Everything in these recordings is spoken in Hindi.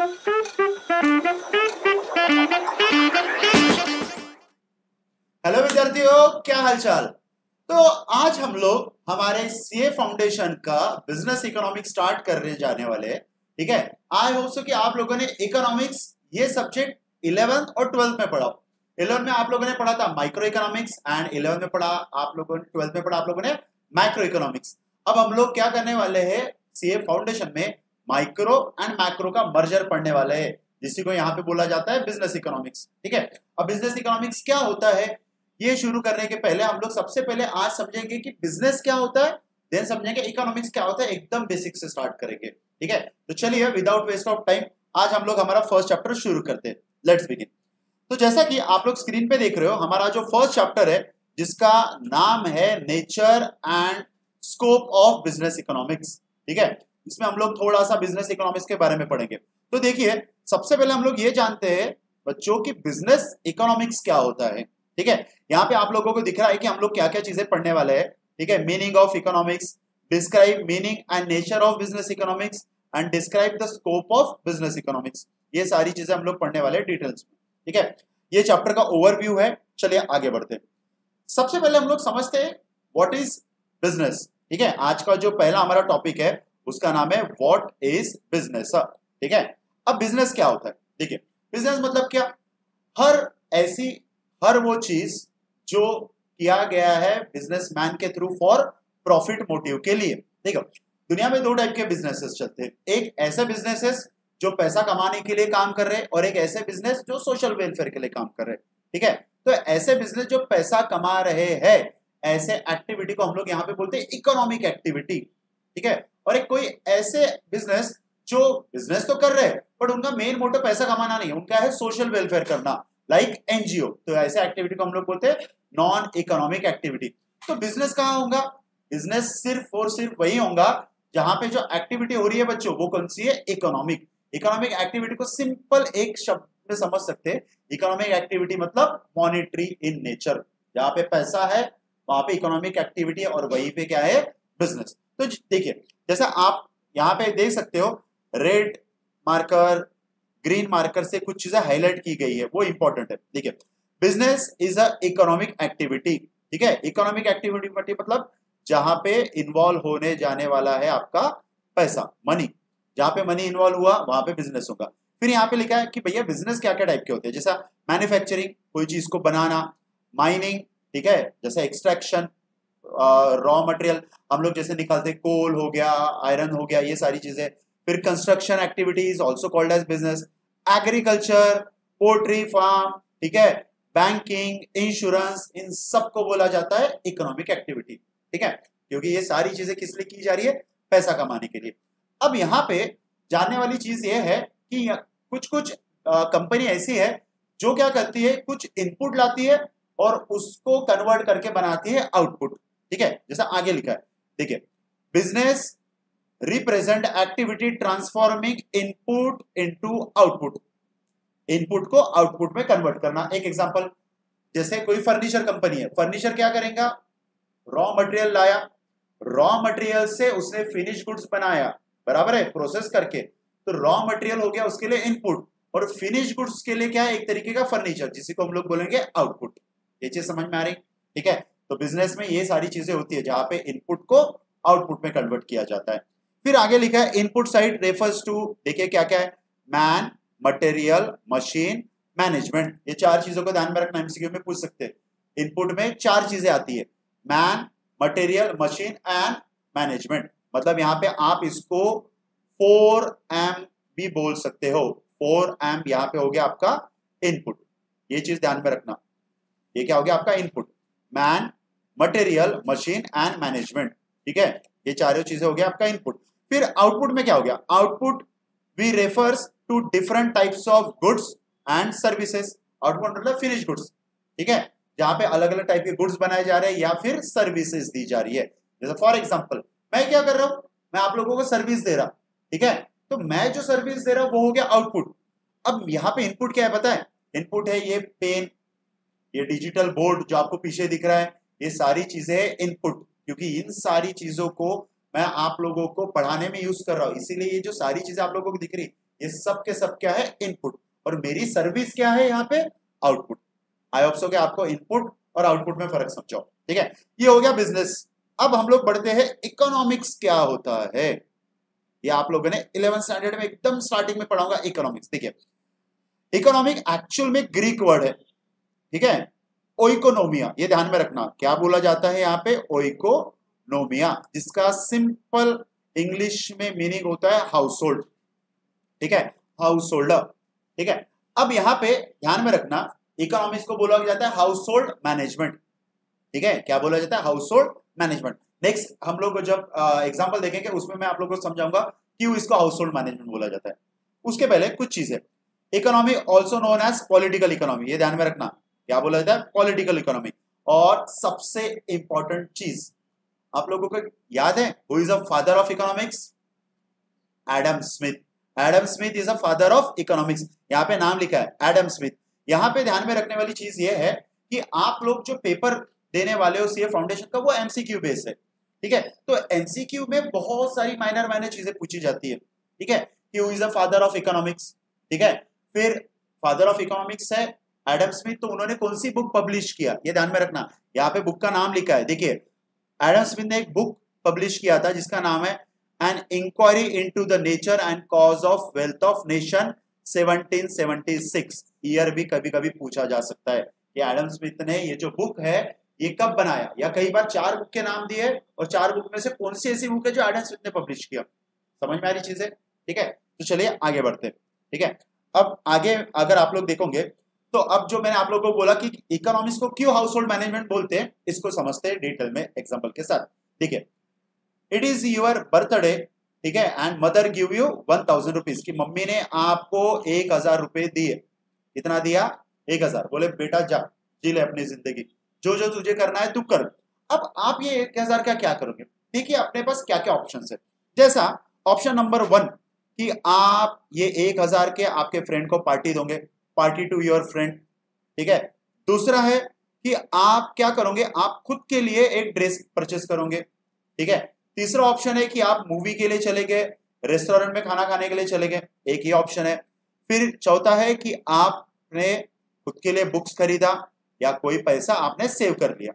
हेलो विद्यार्थियों, क्या हालचाल। तो आज हम लोग हमारे सीए फाउंडेशन का बिजनेस इकोनॉमिक्स स्टार्ट करने जाने वाले हैं। ठीक है, आई होप सो कि आप लोगों ने इकोनॉमिक्स ये सब्जेक्ट 11th और 12th में पढ़ा। 11th में आप लोगों ने पढ़ा था माइक्रो इकोनॉमिक्स एंड 11th में पढ़ा आप लोगों ने, 12th में पढ़ा आप लोगों ने मैक्रो इकोनॉमिक्स। अब हम लोग क्या करने वाले हैं, सीए फाउंडेशन में माइक्रो एंड मैक्रो का मर्जर पढ़ने वाले हैं, जिसी को यहाँ पे बोला जाता है बिजनेस इकोनॉमिक्स। ठीक है, अब बिजनेस इकोनॉमिक्स क्या होता है ये शुरू करने के पहले हम लोग सबसे पहले आज समझेंगे कि बिजनेस क्या होता है, देन समझेंगे इकोनॉमिक्स क्या होता है। एकदम बेसिक से स्टार्ट करेंगे। ठीक है, तो चलिए विदाउट वेस्ट ऑफ टाइम आज हम लोग हमारा फर्स्ट चैप्टर शुरू करते हैं। Let's begin. तो जैसा कि आप लोग स्क्रीन पे देख रहे हो, हमारा जो फर्स्ट चैप्टर है जिसका नाम है nature and scope of business economics. ठीक है, इसमें हम लोग थोड़ा सा बिजनेस इकोनॉमिक्स के बारे में पढ़ेंगे। तो देखिए, सबसे पहले हम लोग ये जानते हैं बच्चों की बिजनेस इकोनॉमिक्स क्या होता है। ठीक है, यहाँ पे आप लोगों को दिख रहा है कि हम लोग क्या क्या चीजें पढ़ने वाले हैं। ठीक है, meaning of economics, describe meaning and nature of business economics and describe the scope of business economics. ये सारी चीजें हम लोग पढ़ने वाले हैं डिटेल्स में। ठीक है, ये चैप्टर का ओवरव्यू है। चलिए आगे बढ़ते हैं। सबसे पहले हम लोग समझते हैं व्हाट इज बिजनेस। ठीक है, आज का जो पहला हमारा टॉपिक है उसका नाम है व्हाट इज बिजनेस। ठीक है, अब बिजनेस क्या होता है। देखिए, बिजनेस मतलब क्या, हर वो चीज जो किया गया है बिजनेसमैन के थ्रू फॉर प्रॉफिट मोटिव के लिए। देखो, दुनिया में दो टाइप के बिजनेसेस चलते हैं। एक ऐसे बिजनेसेस जो पैसा कमाने के लिए काम कर रहे हैं और एक ऐसे बिजनेस जो सोशल वेलफेयर के लिए काम कर रहे हैं। ठीक है, तो ऐसे बिजनेस जो पैसा कमा रहे हैं, ऐसे एक्टिविटी को हम लोग यहाँ पे बोलते हैं इकोनॉमिक एक्टिविटी। ठीक है, और एक कोई ऐसे बिजनेस जो बिजनेस तो कर रहे हैं बट उनका मेन मोटिव पैसा कमाना नहीं है, उनका है सोशल वेलफेयर करना, लाइक एनजीओ। तो ऐसे एक्टिविटी को हम लोग बोलते हैं नॉन इकोनॉमिक एक्टिविटी। तो बिजनेस कहाँ होगा, बिजनेस सिर्फ और सिर्फ वही होगा जहां पे जो एक्टिविटी हो रही है बच्चों वो कौन सी है, इकोनॉमिक। इकोनॉमिक एक्टिविटी को सिंपल एक शब्द में समझ सकते हैं, इकोनॉमिक एक्टिविटी मतलब मॉनिटरी इन नेचर। जहां पे पैसा है वहां पे इकोनॉमिक एक्टिविटी है और वहीं पे क्या है, बिजनेस। तो देखिए, जैसा आप यहाँ पे देख सकते हो, रेड मार्कर ग्रीन मार्कर से कुछ चीजें हाईलाइट की गई है, वो इंपॉर्टेंट है। देखिए, business is a economic activity. ठीक है, इकोनॉमिक एक्टिविटी मतलब जहां पे इन्वॉल्व होने जाने वाला है आपका पैसा, मनी। जहां पे मनी इन्वॉल्व हुआ वहां पे बिजनेस होगा। फिर यहाँ पे लिखा है कि भैया बिजनेस क्या क्या टाइप के होते हैं, जैसा मैन्युफैक्चरिंग, कोई चीज को बनाना, माइनिंग, ठीक है, जैसा एक्सट्रैक्शन, रॉ मटेरियल हम लोग जैसे निकालते हैं, कोल हो गया, आयरन हो गया, ये सारी चीजें। फिर construction activities also called as business, agriculture, poultry farm, ठीक है, बैंकिंग, इंश्योरेंस, इन सबको बोला जाता है इकोनॉमिक एक्टिविटी। ठीक है, क्योंकि ये सारी चीजें किस लिए की जा रही है, पैसा कमाने के लिए। अब यहाँ पे जानने वाली चीज ये है कि कुछ कुछ कंपनी ऐसी है जो क्या करती है, कुछ इनपुट लाती है और उसको कन्वर्ट करके बनाती है आउटपुट। ठीक है, जैसा आगे लिखा है, देखिए, business represent activity transforming input into output. Input को आउटपुट में कन्वर्ट करना। एक एग्जांपल, जैसे कोई फर्नीचर कंपनी है, फर्नीचर क्या करेगा, रॉ मटेरियल लाया, रॉ मटेरियल से उसने फिनिश गुड्स बनाया, बराबर है, प्रोसेस करके, तो रॉ मटेरियल हो गया उसके लिए इनपुट, और फिनिश गुड्स के लिए क्या है, एक तरीके का फर्नीचर, जिसी को हम लोग बोलेंगे आउटपुट। ये चीज समझ में आ रही। ठीक है, तो बिजनेस में ये सारी चीजें होती है जहां पे इनपुट को आउटपुट में कन्वर्ट किया जाता है। फिर आगे लिखा है इनपुट साइड रेफर्स टू, देखिए क्या क्या है, मैन, मटेरियल, मशीन, मैनेजमेंट। ये चार चीजों को ध्यान में रखना, एमसीक्यू में पूछ सकते हैं। इनपुट में चार चीजें आती है, man, material, machine and management. मतलब यहाँ पे आप इसको 4M भी बोल सकते हो। 4M यहाँ पे हो गया आपका इनपुट। ये चीज ध्यान में रखना, ये क्या हो गया आपका input, man, material, machine and management. ठीक है, ये चारों चीजें हो गया आपका इनपुट। फिर आउटपुट में क्या हो गया, output we refers to different types of goods and services. Output मतलब फिनिश गुड्स। ठीक है, जहां पे अलग अलग टाइप के गुड्स बनाए जा रहे हैं या फिर सर्विसेज दी जा रही है। जैसे फॉर एग्जांपल, मैं क्या कर रहा हूं, मैं आप लोगों को सर्विस दे रहा। ठीक है, तो मैं जो सर्विस दे रहा हूं वो हो गया आउटपुट। अब यहाँ पे इनपुट क्या है पता है, इनपुट है ये पेन, ये डिजिटल बोर्ड जो आपको पीछे दिख रहा है, ये सारी चीजें है इनपुट। क्योंकि इन सारी चीजों को मैं आप लोगों को पढ़ाने में यूज कर रहा हूं, इसीलिए ये जो सारी चीजें आप लोगों को दिख रही ये सब के सब क्या है, इनपुट, और मेरी सर्विस क्या है यहाँ पे, आउटपुट। आई होप सो कि आपको इनपुट और आउटपुट में फर्क समझो, ठीक है। ये हो गया बिजनेस। अब हम लोग बढ़ते हैं इकोनॉमिक्स क्या होता है। ये आप लोगों ने 11th स्टैंडर्ड में एकदम स्टार्टिंग में पढ़ाऊंगा इकोनॉमिक्स। देखिए, इकोनॉमिक एक्चुअल में ग्रीक वर्ड है, ठीक है, ओइकोनोमिया, ये ध्यान में रखना। क्या बोला जाता है यहाँ पे, ओइकोनोमिया, जिसका सिंपल इंग्लिश में मीनिंग होता है हाउस होल्ड, ठीक है, हाउस होल्डर, ठीक है। अब यहाँ पे ध्यान में रखना, इकोनॉमिक्स को बोला जाता है हाउस होल्ड मैनेजमेंट, ठीक है, क्या बोला जाता है, हाउस होल्ड मैनेजमेंट। नेक्स्ट हम लोग जब एग्जांपल देखेंगे उसमें मैं आप लोगों को समझाऊंगा क्यों इसको हाउस होल्ड मैनेजमेंट बोला जाता है। उसके पहले कुछ चीजें, economy also known as political economy, ये ध्यान में रखना, क्या बोला जाता है, पॉलिटिकल इकोनॉमी। और सबसे इंपॉर्टेंट चीज आप लोगों को याद है, who is the father of economics, Adam Smith. Adam Smith is the father of economics, यहाँ पे नाम लिखा है एडम स्मिथ। यहाँ पे ध्यान में रखने वाली चीज ये है कि आप लोग जो पेपर देने वाले हो सीए फाउंडेशन का, वो एमसीक्यू बेस है, ठीक है। तो एमसीक्यू में बहुत सारी माइनर चीजें पूछी जाती है, ठीक है, कि who is the father of economics, ठीक है। फिर फादर ऑफ इकोनॉमिक्स है एडम स्मिथ, तो उन्होंने कौन सी बुक पब्लिश किया, ये ध्यान में रखना। यहाँ पे बुक का नाम लिखा है, देखिए, एडम स्मिथ ने एक बुक पब्लिश किया था जिसका नाम है an inquiry into the nature and cause of wealth of nation 1776। Year भी कभी कभी पूछा जा सकता है कि एडम स्मिथ ने ये जो बुक है ये कब बनाया, या कई बार 4 बुक के नाम दिए और 4 बुक में से कौन सी ऐसी बुक है जो एडम स्मिथ ने पब्लिश किया। समझ में आ रही चीज है, ठीक है। तो चलिए आगे बढ़ते हैं, ठीक है। अब आगे अगर आप लोग देखोगे तो अब जो मैंने आप लोगों को बोला कि इकोनॉमिक्स को क्यों हाउस होल्ड मैनेजमेंट बोलते हैं, इसको समझते हैं डिटेल में एग्जांपल के साथ। देखिए, इट इज योर बर्थडे, ठीक है, and mother give you 1000 rupees, की मम्मी ने आपको 1000 रुपए दिए। कितना दिया, 1000। बोले बेटा जा जी ले अपनी जिंदगी, जो जो तुझे करना है तू कर। अब आप ये 1000 का क्या करोगे, देखिए अपने पास क्या क्या ऑप्शन है। जैसा ऑप्शन नंबर 1 कि आप ये 1000 के आपके फ्रेंड को पार्टी दोगे, पार्टी टू योर फ्रेंड, ठीक है। दूसरा है कि आप क्या करोगे, आप खुद के लिए एक ड्रेस परचेस करोगे, ठीक है। तीसरा ऑप्शन है कि आप मूवी के लिए चले गए, रेस्टोरेंट में खाना खाने के लिए चले गए, एक ही ऑप्शन है। फिर चौथा है कि आपने खुद के लिए बुक्स खरीदा या कोई पैसा आपने सेव कर लिया,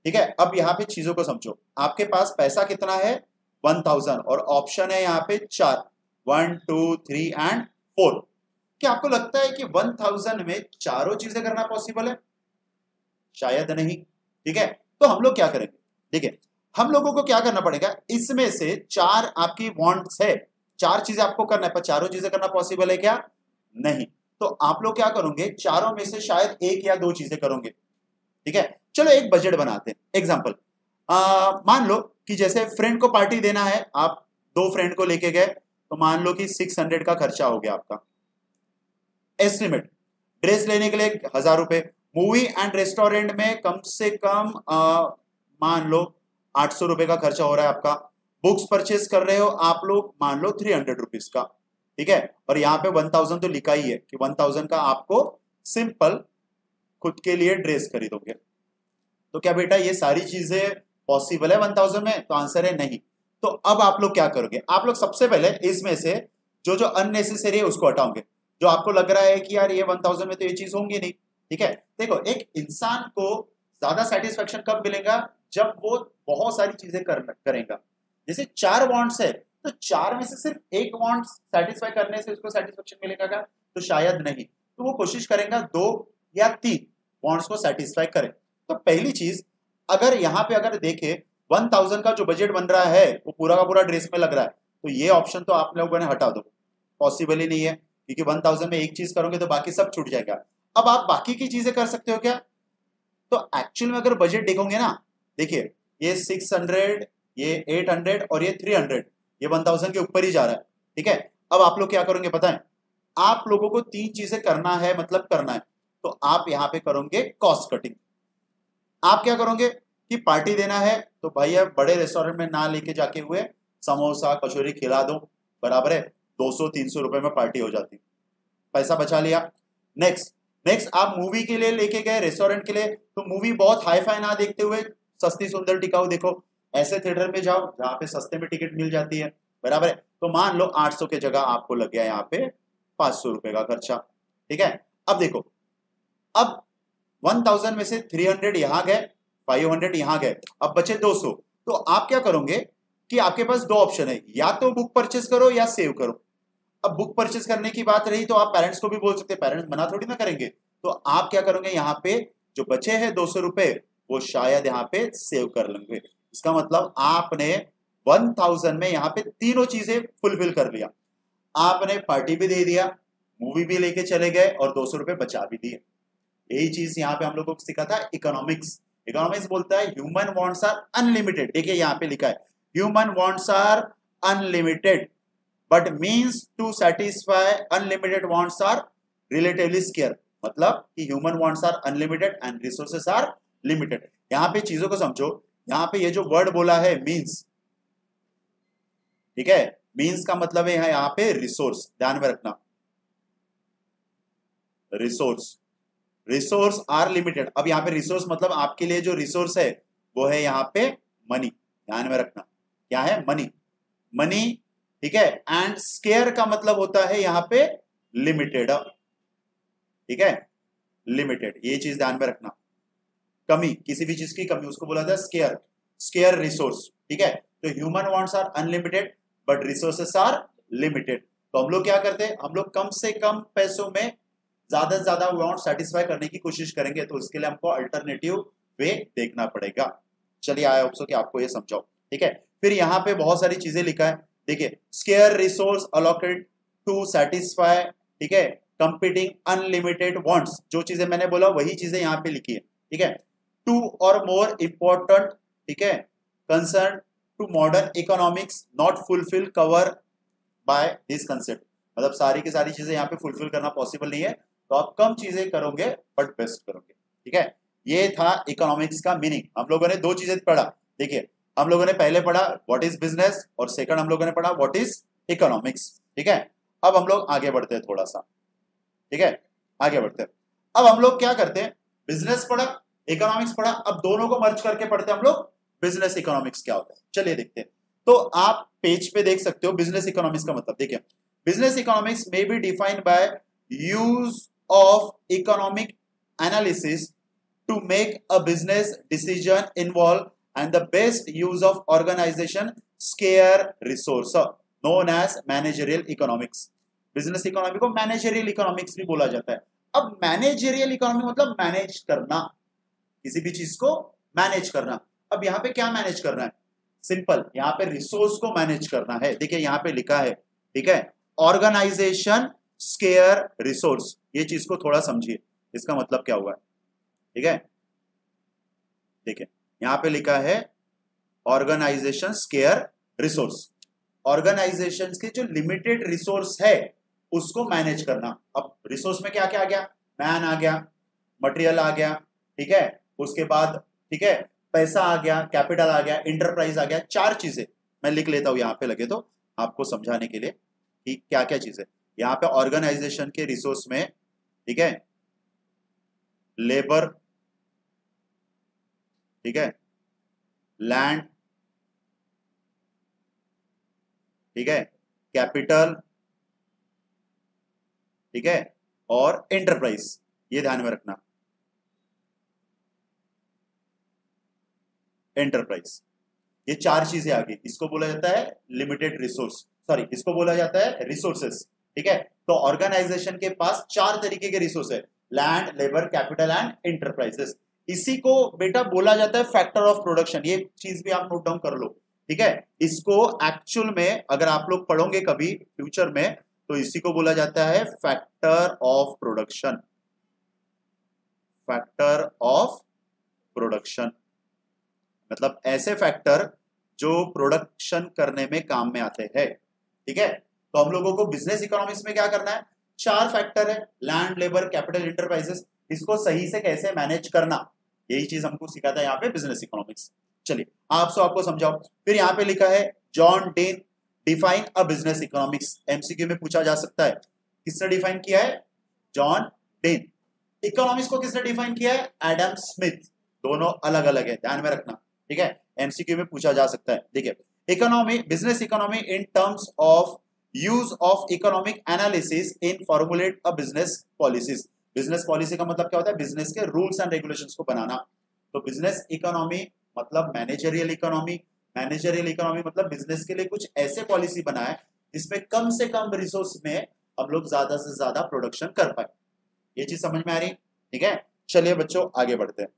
ठीक है। अब यहाँ पे चीजों को समझो, आपके पास पैसा कितना है, 1000, और ऑप्शन है यहाँ पे 4, 1 2 3 एंड 4। क्या आपको लगता है कि 1000 में चारों चीजें करना पॉसिबल है? शायद नहीं, ठीक है। तो हम लोग क्या करेंगे, देखिए हम लोगों को क्या करना पड़ेगा, इसमें से 4 आपकी वांट्स है, 4 चीजें आपको करना है, पर चारों चीजें करना पॉसिबल है क्या, नहीं। तो आप लोग क्या करोगे, चारों में से शायद 1 या 2 चीजें करोगे, ठीक है। चलो एक बजट बनाते हैं, एग्जांपल मान लो कि जैसे फ्रेंड को पार्टी देना है, आप 2 फ्रेंड को लेके गए, तो मान लो कि 600 का खर्चा हो गया आपका एस्टिमेट। ड्रेस लेने के लिए 1000 रुपए, मूवी एंड रेस्टोरेंट में कम से कम मान लो 800 रुपए का खर्चा हो रहा है आपका। बुक्स परचेस कर रहे हो आप लोग, मान लो 300 रुपीज का, ठीक है। और यहाँ पे 1000 तो लिखा ही है कि 1000 का आपको सिंपल खुद के लिए ड्रेस खरीदोगे। तो क्या बेटा ये सारी चीजें पॉसिबल है 1000 में? तो आंसर है नहीं। तो अब आप लोग क्या करोगे, आप लोग सबसे पहले इसमें से जो जो अननेसेसरी है उसको हटाओगे। जो आपको लग रहा है कि यार ये 1000 में तो ये चीज होंगी नहीं, ठीक है। देखो एक इंसान को ज्यादा सेटिस्फेक्शन कब मिलेगा, जब वो बहुत सारी चीजें करेगा। जैसे 4 वांट्स है, तो 4 में से सिर्फ 1 वांट सेटिस्फाई करने से उसको सेटिस्फेक्शन मिलेगा क्या? तो शायद नहीं। तो वो कोशिश करेगा 2 या 3 वांट्स को सेटिस्फाई करे। तो पहली चीज, अगर यहाँ पे अगर देखे 1000 का जो बजट बन रहा है वो पूरा का पूरा ड्रेस में लग रहा है, तो ये ऑप्शन तो आप लोगों ने हटा दो, पॉसिबल ही नहीं है, क्योंकि 1000 में एक चीज करोगे तो बाकी सब छूट जाएगा। अब आप बाकी की चीजें कर सकते हो क्या? तो एक्चुअल में अगर बजट देखोगे ना, देखिए ये 600, ये 800 और ये 300, ये 1000 के ऊपर ही जा रहा है, ठीक है। अब आप लोग क्या करोगे पता है, आप लोगों को 3 चीजें करना है, मतलब करना है। तो आप यहाँ पे करोगे कॉस्ट कटिंग। आप क्या करोगे कि पार्टी देना है तो भैया बड़े रेस्टोरेंट में ना लेके जाके हुए समोसा कचौरी खिला दो, बराबर है 200-300 रुपए में पार्टी हो जाती, पैसा बचा लिया। नेक्स्ट आप मूवी के लिए लेके गए रेस्टोरेंट के लिए, तो मूवी बहुत हाई फाई ना देखते हुए सस्ती सुंदर टिकाऊ देखो, ऐसे थिएटर में जाओ जहाँ पे सस्ते में टिकट मिल जाती है, बराबर है। तो मान लो 800 के जगह आपको लग गया यहाँ पे 500 रुपए का खर्चा, ठीक है। अब देखो, अब 1000 में से 300 यहां गए, 500 यहां गए, अब बचे 200। तो आप क्या करोगे कि आपके पास दो ऑप्शन है, या तो बुक परचेस करो या सेव करो। अब बुक परचेस करने की बात रही तो आप पेरेंट्स को भी बोल सकते हैं, पेरेंट्स मना थोड़ी ना करेंगे। तो आप क्या करोगे, यहाँ पे जो बचे हैं 200 रुपए वो शायद यहाँ पे सेव कर लेंगे। इसका मतलब आपने 1000 में यहाँ पे तीनों चीजें फुलफिल कर लिया। आपने पार्टी भी दे दिया, मूवी भी लेके चले गए और 200 रुपए बचा भी दिए। यही चीज यहाँ पे हम लोगों को सिखा था इकोनॉमिक्स। इकोनॉमिक्स बोलता है ह्यूमन वांट्स आर अनलिमिटेड। देखिए यहाँ पे लिखा है human wants are unlimited but means to satisfy unlimited wants are relatively scarce. मतलब कि human wants are unlimited and resources are limited. यहाँ पे चीजों को समझो, यहाँ पे ये जो वर्ड बोला है मीन्स, ठीक है, मीन्स का मतलब है यहाँ पे रिसोर्स, ध्यान में रखना, रिसोर्स, रिसोर्स आर लिमिटेड। अब यहाँ पे रिसोर्स मतलब आपके लिए जो रिसोर्स है वो है यहाँ पे मनी, ध्यान में रखना, क्या है, मनी, मनी, ठीक है। एंड स्केयर का मतलब होता है यहाँ पे लिमिटेड, ठीक है, लिमिटेड, ये चीज ध्यान में रखना। कमी, किसी भी चीज की कमी, उसको बोला जाता है स्केयर, स्केयर रिसोर्स, ठीक है। तो human wants are unlimited but resources are limited. तो हम लोग क्या करते हैं, हम लोग कम से कम पैसों में ज्यादा से ज्यादा वांट सेटिस्फाई करने की कोशिश करेंगे। तो इसके लिए हमको अल्टरनेटिव वे देखना पड़ेगा। चलिए, आई होप सो कि आपको ये समझाओ, ठीक है। फिर यहाँ पे बहुत सारी चीजें लिखा है, देखिए, scarce resource allocate to satisfy, ठीक है, कंपीटिंग अनलिमिटेड वांट्स। जो चीजें मैंने बोला वही चीजें यहाँ पे लिखी है, ठीक है। टू और मोर इंपॉर्टेंट, ठीक है, concern to modern economics not fulfil cover by this concept. मतलब सारी की सारी चीजें यहाँ पे फुलफिल करना पॉसिबल नहीं है, तो आप कम चीजें करोगे बट बेस्ट करोगे, ठीक है। ये था इकोनॉमिक्स का मीनिंग। हम लोगों ने दो चीजें पढ़ा, देखिए, हम लोगों ने पहले पढ़ा व्हाट इज बिजनेस और सेकंड हम लोगों ने पढ़ा व्हाट इज इकोनॉमिक्स, ठीक है। अब हम लोग आगे बढ़ते हैं थोड़ा सा, ठीक है, आगे बढ़ते हैं। अब हम लोग क्या करते हैं, बिजनेस पढ़ा, इकोनॉमिक्स पढ़ा, अब दोनों को मर्ज करके पढ़ते हैं हम लोग बिजनेस इकोनॉमिक्स क्या होता है। चलिए देखते हैं। तो आप पेज पे देख सकते हो बिजनेस इकोनॉमिक्स का मतलब, देखिए, business economics may be defined by use of economic analysis to make a business decision involve and the best use of organization scarce resource known as managerial economics। Business economy को मैनेजरियल इकोनॉमिक्स भी बोला जाता है। अब मैनेजरियल इकोनॉमी मतलब मैनेज करना, किसी भी चीज को मैनेज करना। अब यहाँ पे क्या मैनेज करना है, सिंपल, यहाँ पे रिसोर्स को मैनेज करना है। देखिए यहाँ पे लिखा है, ठीक है, ऑर्गेनाइजेशन स्केयर रिसोर्स। ये चीज को थोड़ा समझिए, इसका मतलब क्या हुआ, ठीक है। देखिए यहां पे लिखा है ऑर्गेनाइजेशन स्केयर रिसोर्स। ऑर्गेनाइजेशन के जो लिमिटेड रिसोर्स है उसको मैनेज करना। अब रिसोर्स में क्या क्या आ गया, मैन आ गया, मटेरियल आ गया, ठीक है, उसके बाद, ठीक है, पैसा आ गया, कैपिटल आ गया, इंटरप्राइज आ गया। चार चीजें मैं लिख लेता हूं यहां पे लगे तो आपको समझाने के लिए कि क्या क्या चीजें। यहां पे ऑर्गेनाइजेशन के रिसोर्स में, ठीक है, लेबर, ठीक है, लैंड, ठीक है, कैपिटल, ठीक है, और एंटरप्राइज। ये ध्यान में रखना, एंटरप्राइज, ये चार चीजें आ गई। इसको बोला जाता है लिमिटेड रिसोर्स, सॉरी, इसको बोला जाता है रिसोर्सेस, ठीक है। तो ऑर्गेनाइजेशन के पास चार तरीके के रिसोर्स है, land, labour, capital and enterprises. इसी को बेटा बोला जाता है फैक्टर ऑफ प्रोडक्शन। ये चीज भी आप नोट डाउन कर लो, ठीक है। इसको एक्चुअल में अगर आप लोग पढ़ोगे कभी फ्यूचर में तो इसी को बोला जाता है factor of production, factor of production. मतलब ऐसे फैक्टर जो प्रोडक्शन करने में काम में आते हैं, ठीक है। तो हम लोगों को बिजनेस इकोनॉमिक्स में क्या करना है, चार फैक्टर है, लैंड, लेबर, कैपिटल, एंटरप्राइजेस। इसको सही से कैसे मैनेज करना, यही चीज हमको सिखाता है यहाँ पे बिजनेस इकोनॉमिक्स। चलिए आपको समझाओ। फिर यहाँ पे लिखा है John Dean define a business economics. MCQ में पूछा जा सकता है, किसने डिफाइन किया है, जॉन डेन। इकोनॉमिक्स को किसने डिफाइन किया है, एडम स्मिथ। दोनों अलग अलग है, ध्यान में रखना, ठीक है, एमसीक्यू में पूछा जा सकता है। देखिए economy, business economy in terms of use of economic analysis in formulate a business policies. Business policy का मतलब क्या होता है? बिजनेस के रूल्स एंड रेगुलेशंस को बनाना। तो बिजनेस इकोनॉमी मतलब मैनेजरियल इकोनॉमी, मैनेजरियल इकोनॉमी मतलब बिजनेस के लिए कुछ ऐसे पॉलिसी बनाए जिसमें कम से कम रिसोर्स में हम लोग ज्यादा से ज्यादा प्रोडक्शन कर पाए। ये चीज समझ में आ रही? ठीक है, चलिए बच्चों आगे बढ़ते हैं।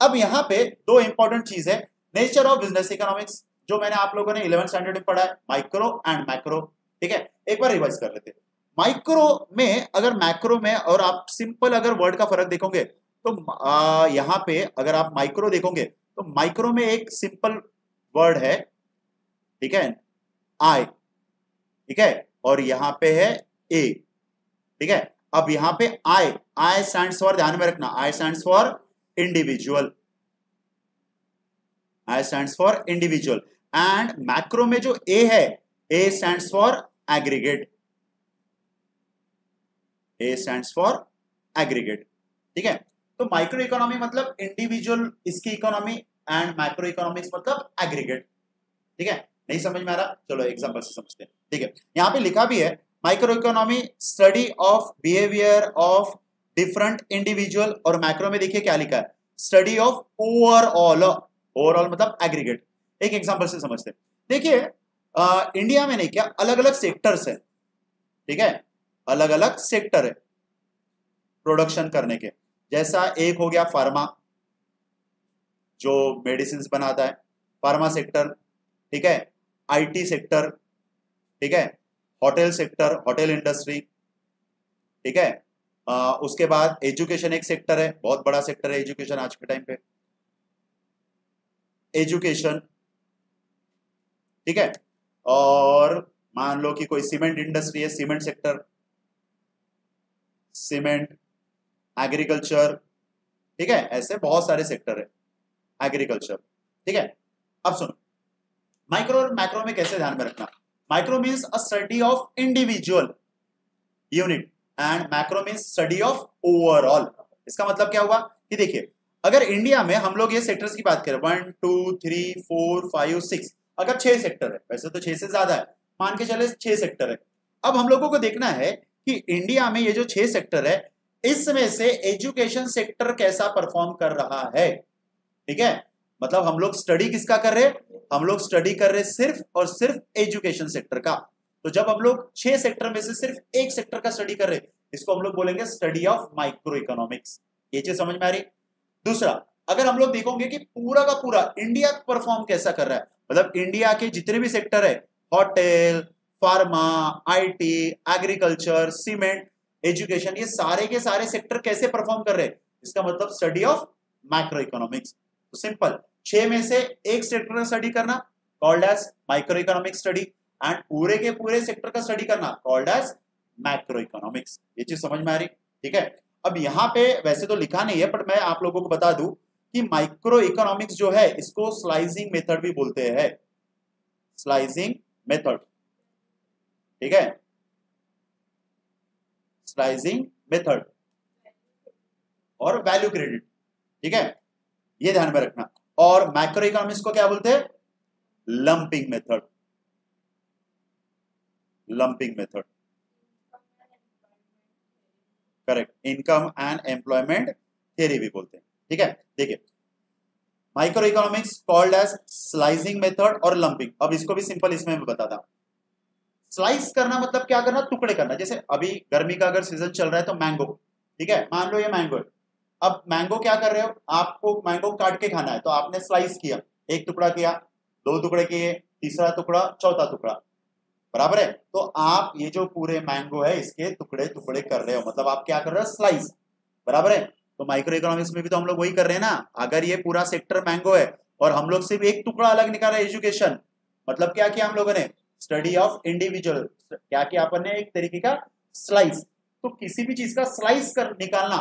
अब यहाँ पे दो इंपॉर्टेंट चीज है, नेचर ऑफ बिजनेस इकोनॉमिक्स, जो मैंने आप लोगों ने 11th स्टैंडर्ड में पढ़ा है, माइक्रो एंड मैक्रो। ठीक है, एक बार रिवाइज कर लेते हैं। माइक्रो में, अगर मैक्रो में, और आप सिंपल अगर वर्ड का फर्क देखोगे तो यहाँ पे अगर आप माइक्रो देखोगे तो माइक्रो में एक सिंपल वर्ड है, ठीक है, आई, ठीक है, और यहां पे है ए। ठीक है, अब यहां पे आई, आई स्टैंड्स फॉर, ध्यान में रखना, आई stands for individual, I stands for individual. And macro में जो ए है, ए stands for aggregate, A stands for aggregate. ठीक है, तो माइक्रो इकोनॉमी मतलब इंडिविजुअल इसकी इकोनॉमी, एंड मैक्रो इकोनॉमिक्स मतलब एग्रीगेट। ठीक है, नहीं समझ में आ रहा? चलो एग्जांपल से समझते हैं। ठीक है, यहां पे लिखा भी है, micro economy study of behaviour of different individual, और मैक्रो में देखिए क्या लिखा है, स्टडी ऑफ ओवरऑल, ओवरऑल मतलब एग्रीगेट। एक एग्जांपल से समझते हैं। देखिए इंडिया में नहीं, क्या अलग अलग सेक्टर्स है, ठीक है, अलग अलग सेक्टर है प्रोडक्शन करने के। जैसा एक हो गया फार्मा, जो मेडिसिन बनाता है, फार्मा सेक्टर, ठीक है, आईटी सेक्टर, ठीक है, होटल सेक्टर, होटल इंडस्ट्री, ठीक है, उसके बाद एजुकेशन एक सेक्टर है, बहुत बड़ा सेक्टर है एजुकेशन आज के टाइम पे, एजुकेशन, ठीक है, और मान लो कि कोई सीमेंट इंडस्ट्री है, सीमेंट सेक्टर, सीमेंट, एग्रीकल्चर, ठीक है, ऐसे बहुत सारे सेक्टर है, एग्रीकल्चर। ठीक है, अब सुनो, माइक्रो और मैक्रो में कैसे ध्यान में रखना। Micro means a study of individual unit and macro means study of overall. इसका मतलब क्या हुआ कि देखिए, अगर इंडिया में हम लोग ये सेक्टर्स की बात करें, 1 2 3 4 5 6, अगर 6 सेक्टर है, वैसे तो 6 से ज्यादा है, मान के चले 6 सेक्टर है। अब हम लोगों को देखना है कि इंडिया में ये जो 6 सेक्टर है, इसमें से एजुकेशन सेक्टर कैसा परफॉर्म कर रहा है। ठीक है, मतलब हम लोग स्टडी किसका कर रहे हैं, हम लोग स्टडी कर रहे हैं सिर्फ और सिर्फ एजुकेशन सेक्टर का। तो जब हम लोग 6 सेक्टर में से सिर्फ एक सेक्टर का स्टडी कर रहे हैं, इसको हम लोग बोलेंगे स्टडी ऑफ माइक्रो इकोनॉमिक्स। ये चीज समझ में आ रही? दूसरा, अगर हम लोग देखोगे कि पूरा का पूरा इंडिया परफॉर्म कैसा कर रहा है, मतलब इंडिया के जितने भी सेक्टर है, hotel, pharma, IT, agriculture, cement, education, ये सारे के सारे सेक्टर कैसे परफॉर्म कर रहे हैं, इसका मतलब स्टडी ऑफ मैक्रो इकोनॉमिक्स। तो सिंपल, 6 में से एक सेक्टर का स्टडी करना called as micro economic study, and पूरे के पूरे सेक्टर का स्टडी करना कॉल्ड एज मैक्रो इकोनॉमिक्स। ये चीज समझ में आ रही? ठीक है, अब यहां पे वैसे तो लिखा नहीं है, बट मैं आप लोगों को बता दूं कि माइक्रो इकोनॉमिक्स जो है, इसको स्लाइसिंग मेथड भी बोलते हैं, स्लाइसिंग मेथड। ठीक है, स्लाइसिंग मेथड और वैल्यू क्रेडिट। ठीक है, ये ध्यान में रखना। और मैक्रो इकोनॉमिक्स को क्या बोलते हैं? Lumping method, lumping method, correct, income and employment theory भी बोलते हैं। ठीक है, देखिए, micro economics called as slicing method और लंपिंग। अब इसको भी सिंपल इसमें मैं बताता हूं। स्लाइस करना मतलब क्या करना, टुकड़े करना। जैसे अभी गर्मी का अगर सीजन चल रहा है तो मैंगो, ठीक है, मान लो ये मैंगो है। अब मैंगो क्या कर रहे हो, आपको मैंगो काट के खाना है, तो आपने स्लाइस किया, एक टुकड़ा किया, 2 टुकड़े किए, तीसरा टुकड़ा, चौथा टुकड़ा, बराबर है। तो आप ये जो पूरे मैंगो है, इसके टुकड़े टुकड़े कर रहे हो, मतलब आप क्या कर रहे हो, स्लाइस, बराबर है। तो माइक्रो इकोनॉमिक्स में भी तो हम लोग वही कर रहे हैं ना। अगर ये पूरा सेक्टर मैंगो है और हम लोग सिर्फ एक टुकड़ा अलग निकाला एजुकेशन, मतलब क्या किया हम लोगों ने, स्टडी ऑफ इंडिविजुअल, क्या किया अपन ने, एक तरीके का स्लाइस। तो किसी भी चीज का स्लाइस कर निकालना,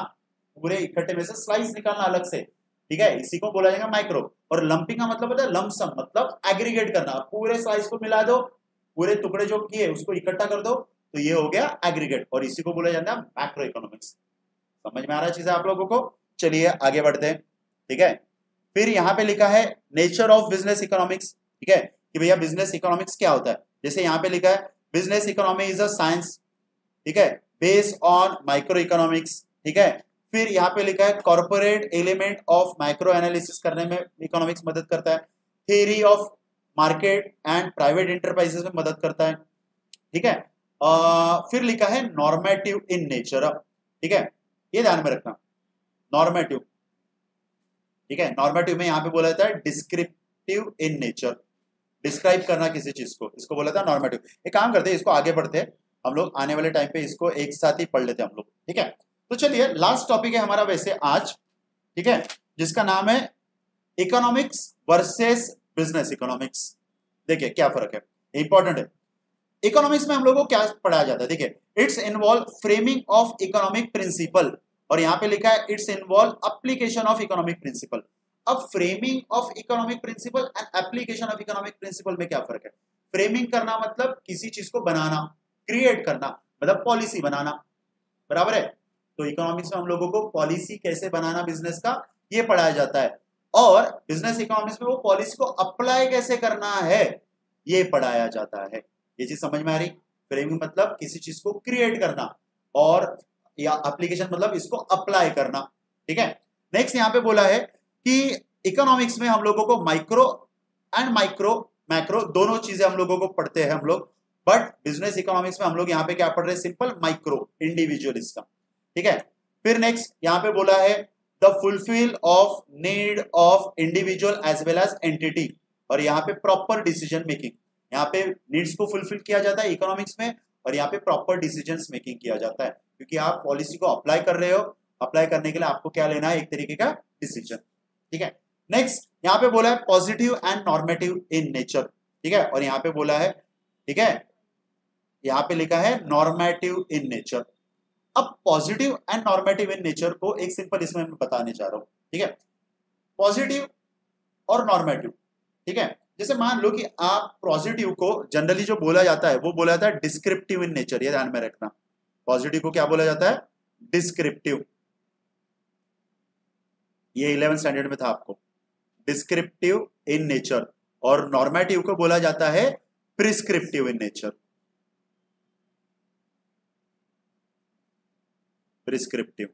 पूरे इकट्ठे में से स्लाइस निकालना अलग से, ठीक है, इसी को बोला जाएगा माइक्रो। और लंपिंग का मतलब होता है लमसम, मतलब एग्रीगेट करना, पूरे स्लाइस को मिला दो, पूरे टुकड़े जो किए उसको इकट्ठा कर दो, तो ये हो गया एग्रीगेट, और इसी को बोला जाता है मैक्रो इकोनॉमिक्स। समझ में आ रहा है चीजें आप लोगों को? चलिए आगे बढ़ते हैं। ठीक है, फिर यहां पे लिखा है नेचर ऑफ बिजनेस इकोनॉमिक्स। ठीक है, कि भैया बिजनेस इकोनॉमिक्स क्या होता है। जैसे यहाँ पे लिखा है business economy is a science, ठीक है, बेस्ड ऑन माइक्रो इकोनॉमिक्स, ठीक है। फिर यहाँ पे लिखा है corporate element of micro analysis करने में इकोनॉमिक्स मदद करता है, theory of market and private enterprises में मदद करता है, ठीक है। फिर लिखा है नॉर्मेटिव इन नेचर, ठीक है, ये ध्यान में रखना, नॉर्मेटिव, ठीक है। नॉर्मेटिव में यहाँ पे बोला जाता है डिस्क्रिप्टिव इन नेचर, डिस्क्राइब करना किसी चीज को, इसको बोला था नॉर्मेटिव। एक काम करते हैं, इसको आगे बढ़ते हैं हम लोग, आने वाले टाइम पे इसको एक साथ ही पढ़ लेते हैं हम लोग, ठीक है। तो चलिए लास्ट टॉपिक है हमारा वैसे आज, ठीक है, जिसका नाम है इकोनॉमिक्स वर्सेस बिजनेस इकोनॉमिक्स। देखिए क्या फर्क है, इंपॉर्टेंट है। इकोनॉमिक्स में हम लोगों को क्या पढ़ाया जाता है, देखिए it's involve framing of economic principle, और यहाँ पे लिखा है it's involve application of economic principle. अब framing of economic principle and application of economic principle में क्या फर्क है। फ्रेमिंग करना मतलब किसी चीज को बनाना, क्रिएट करना मतलब पॉलिसी बनाना, बराबर है। तो इकोनॉमिक्स में हम लोगों को पॉलिसी कैसे बनाना बिजनेस का ये पढ़ाया जाता है, और बिजनेस इकोनॉमिक्स में वो पॉलिसी को अप्लाई कैसे करना है ये पढ़ाया जाता है। ये चीज समझ में आ रही। फ्रेमिंग मतलब किसी चीज को क्रिएट करना, और या एप्लीकेशन मतलब इसको अप्लाई करना, ठीक है। नेक्स्ट यहाँ पे बोला है कि इकोनॉमिक्स में हम लोगों को माइक्रो एंड मैक्रो दोनों चीजें हम लोगों को पढ़ते हैं हम लोग, बट बिजनेस इकोनॉमिक्स में हम लोग यहाँ पे क्या पढ़ रहे हैं, सिंपल माइक्रो इंडिविजुअलिज्म, ठीक है। फिर नेक्स्ट यहाँ पे बोला है the fulfil of need of individual as well as entity, और यहाँ पे प्रॉपर डिसीजन मेकिंग, यहाँ पे नीड्स को फुलफिल किया जाता है इकोनॉमिक्स में, और यहाँ पे प्रॉपर डिसीजंस मेकिंग किया जाता है, क्योंकि आप पॉलिसी को अप्लाई कर रहे हो, अप्लाई करने के लिए आपको क्या लेना है, एक तरीके का डिसीजन, ठीक है। नेक्स्ट यहाँ पे बोला है positive and normative in nature, ठीक है, और यहाँ पे बोला है, ठीक है, यहाँ पे लिखा है नॉर्मेटिव इन नेचर। अब positive and normative in nature को एक सिंपल इसमें मैं बताने जा रहा हूं, ठीक है। पॉजिटिव और नॉर्मेटिव, ठीक है, जैसे मान लो कि आप पॉजिटिव को जनरली जो बोला जाता है वो बोला जाता है डिस्क्रिप्टिव इन नेचर, ये ध्यान में रखना। पॉजिटिव को क्या बोला जाता है, डिस्क्रिप्टिव, ये 11th स्टैंडर्ड में था आपको, डिस्क्रिप्टिव इन नेचर, और नॉर्मेटिव को बोला जाता है प्रिस्क्रिप्टिव इन नेचर, प्रिस्क्रिप्टिव,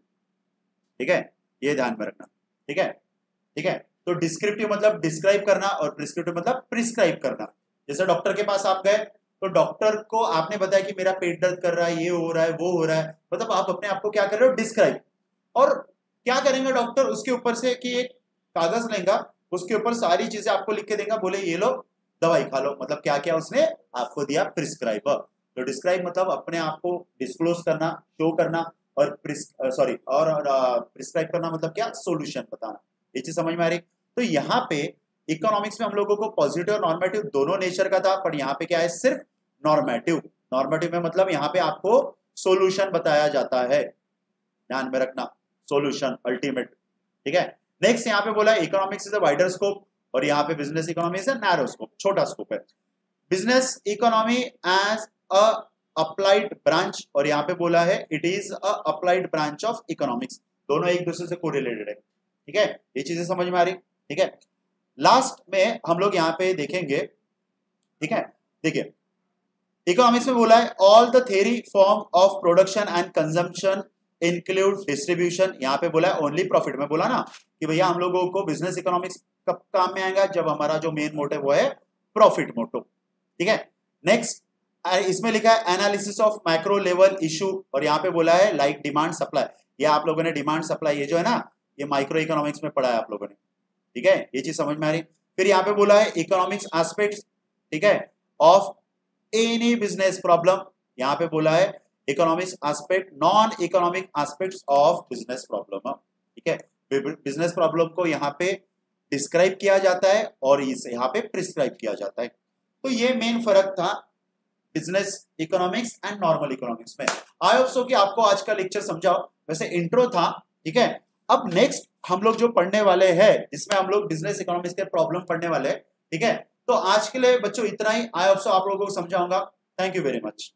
ठीक है, ये ध्यान में रखना, ठीक है, ठीक है। तो डिस्क्रिप्टिव मतलब डिस्क्राइब करना, और प्रिस्क्रिप्टिव मतलब प्रिस्क्राइब करना। जैसे डॉक्टर के पास आप गए, तो डॉक्टर को आपने बताया कि मेरा पेट दर्द कर रहा है, ये हो रहा है, वो हो रहा है, मतलब आप अपने आप को क्या कर रहे हो, डिस्क्राइब। और क्या करेंगे डॉक्टर, उसके ऊपर से कि एक कागज लेगा, उसके ऊपर सारी चीजें आपको लिख के देगा, बोले ये लो दवाई खा लो, मतलब क्या क्या उसने आपको दिया, प्रिस्क्राइब। तो डिस्क्राइब मतलब अपने आप को डिस्क्लोज करना, शो करना, और प्रिस्क्राइब करना मतलब क्या, सोल्यूशन बताना। ये चीज समझ में आ रही। तो यहाँ पे इकोनॉमिक्स में हम लोगों को पॉजिटिव और नॉर्मेटिव दोनों नेचर का था, पर यहाँ पे क्या है, सिर्फ नॉर्मेटिव। नॉर्मेटिव में मतलब यहाँ पे आपको सोल्यूशन बताया जाता है, ध्यान में रखना, सोल्यूशन अल्टीमेट, ठीक है। नेक्स्ट यहाँ पे बोला है economics is a wider scope, और यहाँ पे business economy is a narrow scope, छोटा स्कोप है। Business economy as a applied branch, और यहाँ पे बोला है it is a applied branch of economics, दोनों एक दूसरे से कोरिलेटेड है, ठीक है। ये चीजें समझ में आ रही, ठीक है। लास्ट में हम लोग यहाँ पे देखेंगे, ठीक है, देखिए इकोनॉमिक्स में बोला है all the theory form of production and consumption include distribution, यहाँ पे बोला है ओनली प्रॉफिट में, बोला ना कि भैया हम लोगों को बिजनेस इकोनॉमिक्स कब काम में आएगा, जब हमारा जो मेन मोटिव वो है प्रॉफिट मोटिव, ठीक है। नेक्स्ट इसमें लिखा है analysis of micro level issue, और यहाँ पे बोला है लाइक डिमांड सप्लाई, ये आप लोगों ने डिमांड सप्लाई ये जो है ना, ये माइक्रो इकोनॉमिक्स में पढ़ा है आप लोगों ने, ठीक है, ये चीज समझ में आ रही। फिर यहाँ पे बोला है इकोनॉमिक्स एस्पेक्ट्स, ठीक है, ऑफ एनी बिजनेस प्रॉब्लम, यहाँ पे बोला है economics aspect, non economic aspects of business problem, ठीक है। बिजनेस प्रॉब्लम को यहाँ पे डिस्क्राइब किया जाता है, और इसे यहाँ पे प्रिस्क्राइब किया जाता है। तो ये मेन फर्क था business economics and normal economics में। आई होप सो कि आपको आज का लेक्चर समझाओ, वैसे इंट्रो था, ठीक है। अब नेक्स्ट हम लोग जो पढ़ने वाले हैं, इसमें हम लोग बिजनेस इकोनॉमिक्स के प्रॉब्लम पढ़ने वाले हैं, ठीक है। तो आज के लिए बच्चों इतना ही, आई होप सो आप लोगों को समझाऊंगा। Thank you very much.